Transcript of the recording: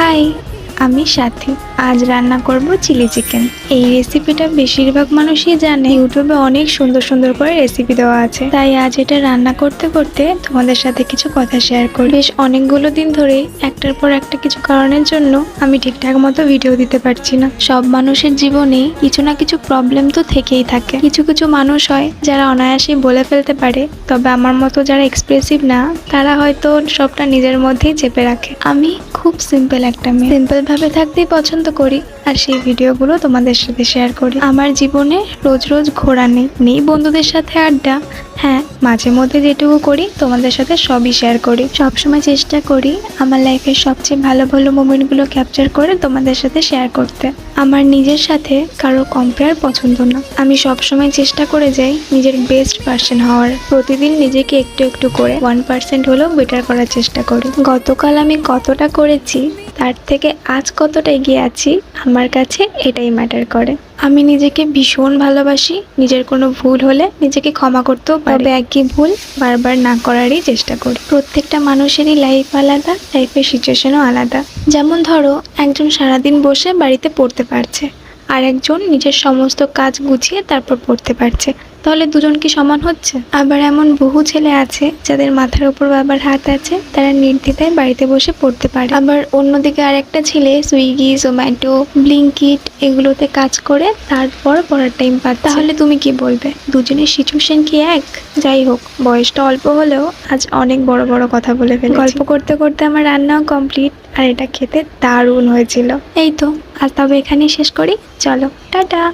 High, আমি সাথী। আজ রান্না করব চিলি চিকেন। এই রেসিপিটা বেশিরভাগ মানুষই জানে। ইউটিউবে অনেক সুন্দর সুন্দর করে রেসিপি দেওয়া আছে, তাই আজ এটা রান্না করতে করতে তোমাদের সাথে কিছু কথা শেয়ার করি। বেশ অনেকগুলো দিন ধরে একটার পর একটা কিছু কারণের জন্য আমি ঠিকঠাক মতো ভিডিও দিতে পারছি না। সব মানুষের জীবনে কিছু না কিছু প্রবলেম তো থেকেই থাকে। কিছু কিছু মানুষ হয় যারা অনায়াসেই বলে ফেলতে পারে, তবে আমার মতো যারা এক্সপ্রেসিভ না, তারা হয়তো সবটা নিজের মধ্যেই চেপে রাখে। আমি খুব সিম্পল একটা মেয়ে, সিম্পল ভাবে থাকতেই পছন্দ করি, আর সেই ভিডিওগুলো তোমাদের সাথে শেয়ার করি। আমার জীবনে রোজ রোজ ঘোরা নেই বন্ধুদের সাথে আড্ডা। হ্যাঁ, মাঝে মধ্যে যেটুকু করি তোমাদের সাথে সবই শেয়ার করি। সবসময় চেষ্টা করি আমার লাইফের সবচেয়ে ভালো ভালো মোমেন্টগুলো ক্যাপচার করে তোমাদের সাথে শেয়ার করতে। আমার নিজের সাথে কারো কম্পেয়ার পছন্দ না। আমি সবসময় চেষ্টা করে যাই নিজের বেস্ট পার্সন হওয়ার। প্রতিদিন নিজেকে একটু একটু করে 1% হলেও বেটার করার চেষ্টা করি। গতকাল আমি কতটা করেছি তার থেকে আজ কতটা এগিয়ে আছি, আমার কাছে এটাই ম্যাটার করে। আমি নিজেকে ভীষণ ভালোবাসি। নিজের কোনো ভুল হলে নিজেকে ক্ষমা করতেও পারি, একই ভুল বারবার না করারই চেষ্টা করি। প্রত্যেকটা মানুষেরই লাইফ আলাদা, লাইফের সিচুয়েশনও আলাদা। যেমন ধরো, একজন সারাদিন বসে বাড়িতে পড়তে পারছে, আর একজন নিজের সমস্ত কাজ গুছিয়ে তারপর পড়তে পারছে। তাহলে দুজন কি সমান হচ্ছে? আবার এমন বহু ছেলে আছে যাদের মাথার উপর বাবার হাত আছে, তারা নির্দ্বিধায় বাড়িতে বসে পড়তে পারে। আবার অন্যদিকে আরেকটা ছেলে সুইগি, জোম্যাটো, ব্লিঙ্কিট এগুলোতে কাজ করে তারপর পড়ার টাইম পাচ্ছে। তাহলে তুমি কি বলবে? দুজনের সিচুয়েশন কি এক? যাই হোক, বয়সটা অল্প হলেও আজ অনেক বড় বড় কথা বলে ফেলেছি। গল্প করতে করতে আমার রান্নাও কমপ্লিট, আর এটা খেতে দারুণ হয়েছিল। এই তো, আজ তবে এখানেই শেষ করি। চলো, টাটা।